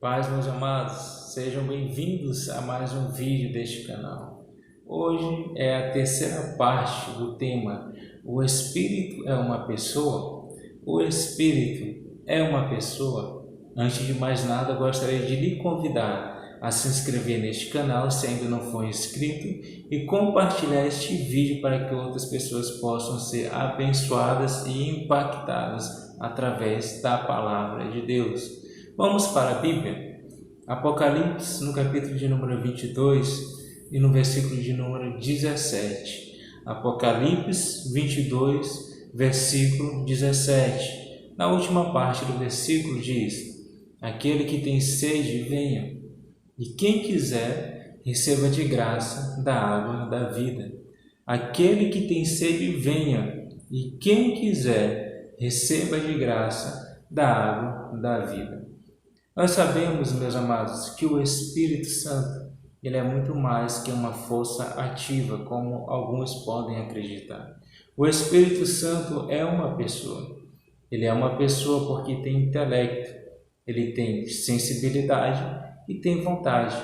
Paz, meus amados, sejam bem-vindos a mais um vídeo deste canal. Hoje é a terceira parte do tema: o Espírito é uma pessoa? O Espírito é uma pessoa? Antes de mais nada, gostaria de lhe convidar a se inscrever neste canal se ainda não for inscrito e compartilhar este vídeo para que outras pessoas possam ser abençoadas e impactadas através da palavra de Deus. Vamos para a Bíblia, Apocalipse, no capítulo de número 22 e no versículo de número 17. Apocalipse 22, versículo 17. Na última parte do versículo diz: aquele que tem sede, venha, e quem quiser, receba de graça da água da vida. Aquele que tem sede, venha, e quem quiser, receba de graça da água da vida. Nós sabemos, meus amados, que o Espírito Santo ele é muito mais que uma força ativa, como alguns podem acreditar. O Espírito Santo é uma pessoa. Ele é uma pessoa porque tem intelecto, ele tem sensibilidade e tem vontade.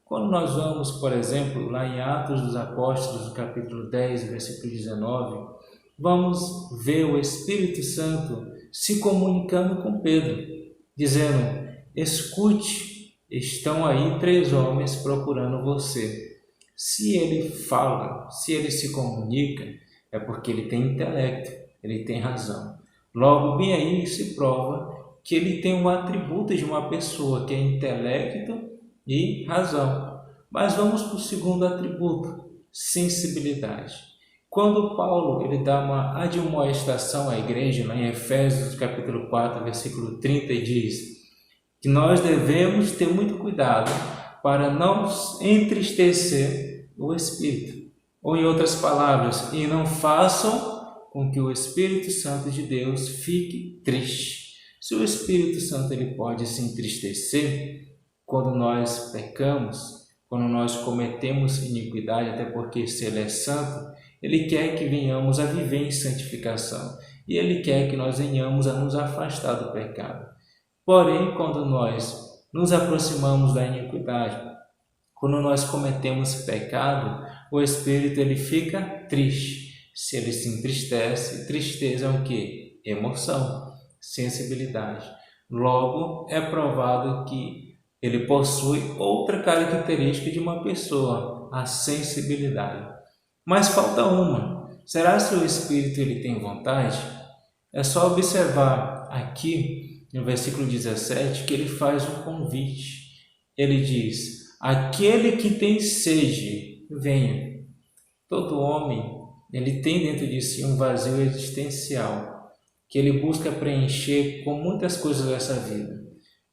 Quando nós vamos, por exemplo, lá em Atos dos Apóstolos, no capítulo 10, versículo 19, vamos ver o Espírito Santo se comunicando com Pedro, dizendo: escute, estão aí 3 homens procurando você. Se ele fala, se ele se comunica, é porque ele tem intelecto, ele tem razão. Logo, bem aí se prova que ele tem um atributo de uma pessoa, que é intelecto e razão. Mas vamos para o segundo atributo, sensibilidade. Quando Paulo ele dá uma admoestação à igreja, lá em Efésios capítulo 4, versículo 30, e diz que nós devemos ter muito cuidado para não entristecer o Espírito. Ou, em outras palavras, e não façam com que o Espírito Santo de Deus fique triste. Se o Espírito Santo ele pode se entristecer quando nós pecamos, quando nós cometemos iniquidade, até porque se ele é santo, ele quer que venhamos a viver em santificação. E ele quer que nós venhamos a nos afastar do pecado. Porém, quando nós nos aproximamos da iniquidade, quando nós cometemos pecado, o Espírito ele fica triste. Se ele se entristece, tristeza é o quê? Emoção, sensibilidade. Logo, é provado que ele possui outra característica de uma pessoa, a sensibilidade. Mas falta uma. Será que o Espírito ele tem vontade? É só observar aqui no versículo 17, que ele faz um convite. Ele diz: aquele que tem sede, venha. Todo homem, ele tem dentro de si um vazio existencial, que ele busca preencher com muitas coisas dessa vida,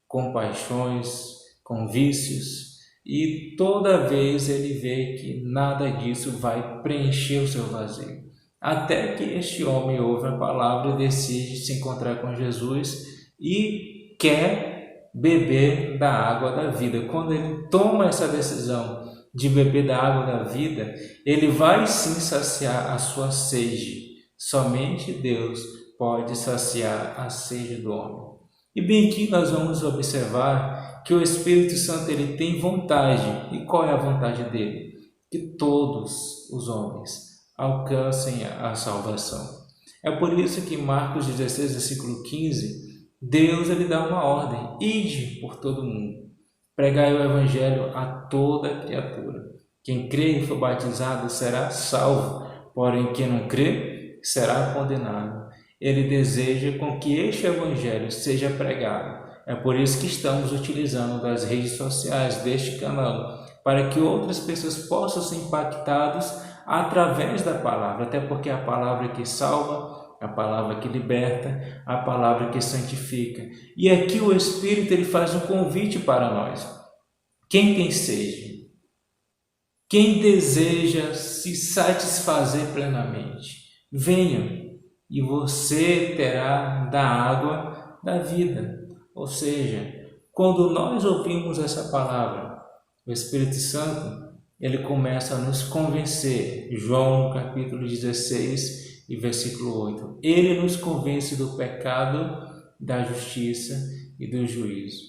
com paixões, com vícios, e toda vez ele vê que nada disso vai preencher o seu vazio. Até que este homem ouve a palavra e decide se encontrar com Jesus e quer beber da água da vida. Quando ele toma essa decisão de beber da água da vida, ele vai sim saciar a sua sede. Somente Deus pode saciar a sede do homem. E bem aqui nós vamos observar que o Espírito Santo ele tem vontade. E qual é a vontade dele? Que todos os homens alcancem a salvação. É por isso que em Marcos 16, versículo 15, Deus ele dá uma ordem: ide por todo mundo, pregai o evangelho a toda criatura. Quem crê e for batizado será salvo, porém quem não crê será condenado. Ele deseja com que este evangelho seja pregado. É por isso que estamos utilizando das redes sociais deste canal, para que outras pessoas possam ser impactadas através da palavra, até porque é a palavra que salva, a palavra que liberta, a palavra que santifica. E aqui o Espírito ele faz um convite para nós. Quem tem sede? Quem deseja se satisfazer plenamente? Venha e você terá da água da vida. Ou seja, quando nós ouvimos essa palavra, o Espírito Santo ele começa a nos convencer. João, capítulo 16, e versículo 8. Ele nos convence do pecado, da justiça e do juízo.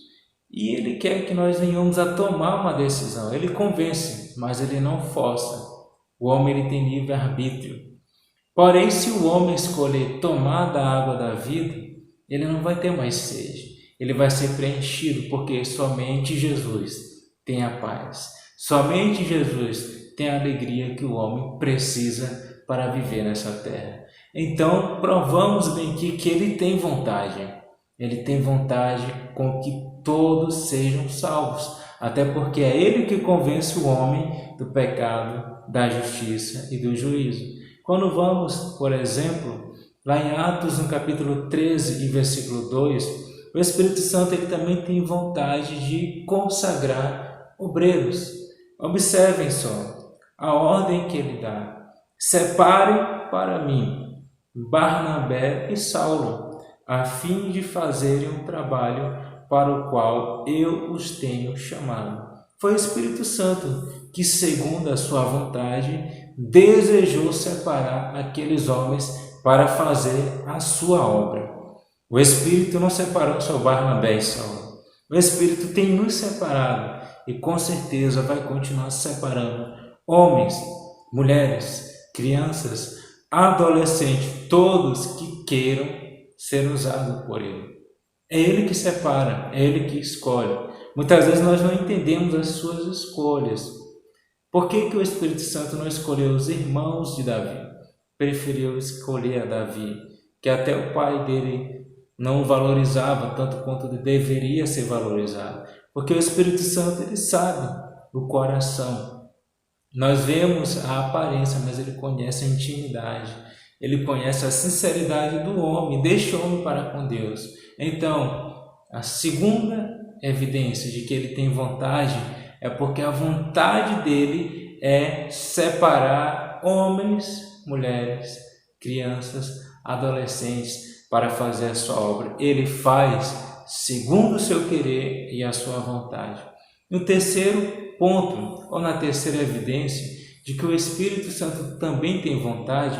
E Ele quer que nós venhamos a tomar uma decisão. Ele convence, mas Ele não força. O homem ele tem livre-arbítrio. Porém, se o homem escolher tomar da água da vida, ele não vai ter mais sede. Ele vai ser preenchido, porque somente Jesus tem a paz. Somente Jesus tem a alegria que o homem precisa para viver nessa terra. Então, provamos bem aqui que Ele tem vontade. Ele tem vontade com que todos sejam salvos, até porque é Ele que convence o homem do pecado, da justiça e do juízo. Quando vamos, por exemplo, lá em Atos, no capítulo 13 e versículo 2, o Espírito Santo ele também tem vontade de consagrar obreiros. Observem só a ordem que ele dá: separe para mim Barnabé e Saulo, a fim de fazerem um trabalho para o qual eu os tenho chamado. Foi o Espírito Santo que, segundo a sua vontade, desejou separar aqueles homens para fazer a sua obra. O Espírito não separou só Barnabé e Saulo. O Espírito tem nos separado e com certeza vai continuar separando homens, mulheres, crianças, adolescentes, todos que queiram ser usados por Ele. É Ele que separa, é Ele que escolhe. Muitas vezes nós não entendemos as suas escolhas. Por que o Espírito Santo não escolheu os irmãos de Davi? Preferiu escolher a Davi, que até o pai dele não valorizava tanto quanto deveria ser valorizado. Porque o Espírito Santo ele sabe o coração. Nós vemos a aparência, mas ele conhece a intimidade. Ele conhece a sinceridade do homem, deixa o homem para com Deus. Então, a segunda evidência de que ele tem vontade é porque a vontade dele é separar homens, mulheres, crianças, adolescentes para fazer a sua obra. Ele faz segundo o seu querer e a sua vontade. No terceiro ponto, ou na terceira evidência de que o Espírito Santo também tem vontade,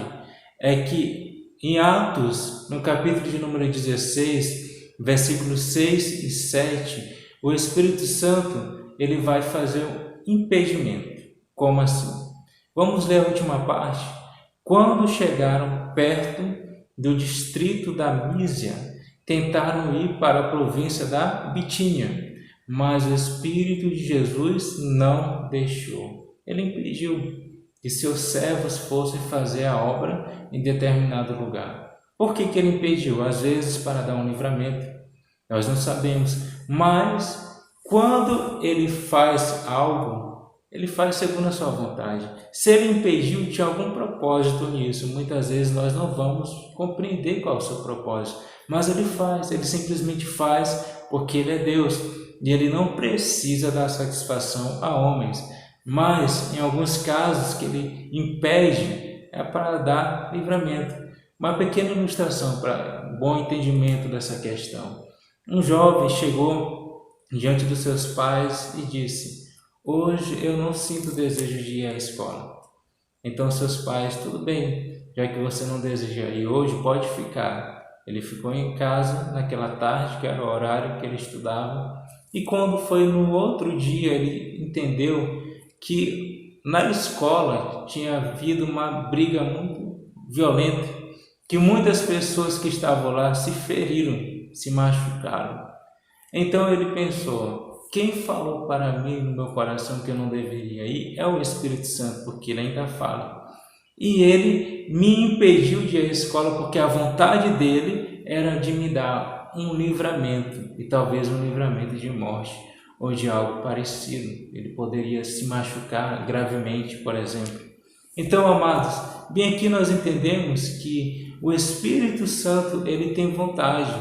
é que em Atos, no capítulo de número 16, versículos 6 e 7, o Espírito Santo ele vai fazer um impedimento. Como assim? Vamos ler a última parte. Quando chegaram perto do distrito da Mísia, tentaram ir para a província da Bitínia, mas o Espírito de Jesus não deixou. Ele impediu que seus servos fossem fazer a obra em determinado lugar. Por que ele impediu? Às vezes para dar um livramento, nós não sabemos, mas quando ele faz algo, ele faz segundo a sua vontade. Se ele impediu, tinha algum propósito nisso. Muitas vezes nós não vamos compreender qual é o seu propósito, mas ele faz, ele simplesmente faz porque ele é Deus e ele não precisa dar satisfação a homens. Mas em alguns casos que ele impede é para dar livramento. Uma pequena ilustração para bom entendimento dessa questão. Um jovem chegou diante dos seus pais e disse: hoje eu não sinto desejo de ir à escola. Então seus pais: tudo bem, já que você não deseja ir hoje, pode ficar. Ele ficou em casa naquela tarde, que era o horário que ele estudava, e quando foi no outro dia ele entendeu que na escola tinha havido uma briga muito violenta, que muitas pessoas que estavam lá se feriram, se machucaram. Então ele pensou: quem falou para mim no meu coração que eu não deveria ir é o Espírito Santo, porque ele ainda fala. E ele me impediu de ir à escola porque a vontade dele era de me dar um livramento, e talvez um livramento de morte ou de algo parecido. Ele poderia se machucar gravemente, por exemplo. Então, amados, bem aqui nós entendemos que o Espírito Santo ele tem vontade,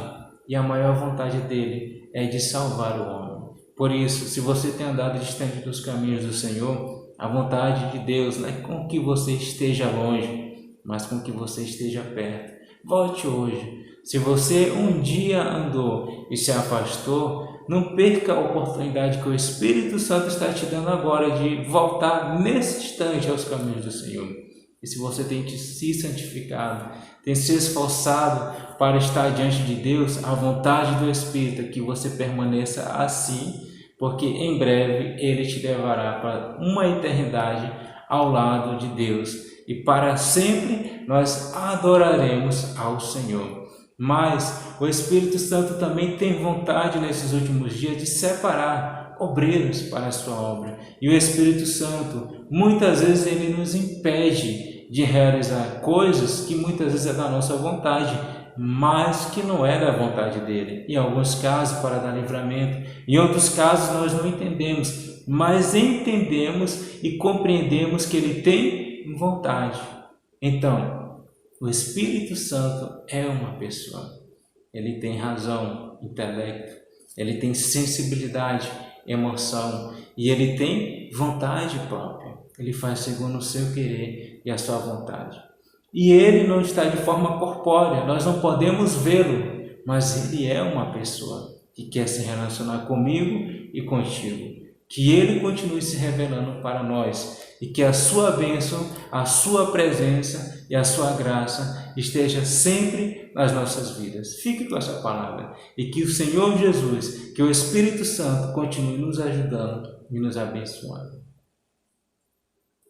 e a maior vontade dele é de salvar o homem. Por isso, se você tem andado distante dos caminhos do Senhor, a vontade de Deus não é com que você esteja longe, mas com que você esteja perto. Volte hoje. Se você um dia andou e se afastou, não perca a oportunidade que o Espírito Santo está te dando agora de voltar nesse instante aos caminhos do Senhor. E se você tem se santificado, tem se esforçado para estar diante de Deus, a vontade do Espírito é que você permaneça assim, porque em breve Ele te levará para uma eternidade ao lado de Deus e para sempre nós adoraremos ao Senhor. Mas o Espírito Santo também tem vontade nesses últimos dias de separar obreiros para a sua obra. E o Espírito Santo, muitas vezes, ele nos impede de realizar coisas que muitas vezes é da nossa vontade, mas que não é da vontade dele. Em alguns casos, para dar livramento, em outros casos, nós não entendemos, mas entendemos e compreendemos que ele tem vontade. Então, o Espírito Santo é uma pessoa. Ele tem razão, intelecto, ele tem sensibilidade, emoção e ele tem vontade própria. Ele faz segundo o seu querer e a sua vontade. E ele não está de forma corpórea, nós não podemos vê-lo, mas ele é uma pessoa que quer se relacionar comigo e contigo. Que ele continue se revelando para nós e que a sua bênção, a sua presença e a sua graça esteja sempre nas nossas vidas. Fique com essa palavra e que o Senhor Jesus, que o Espírito Santo continue nos ajudando e nos abençoando.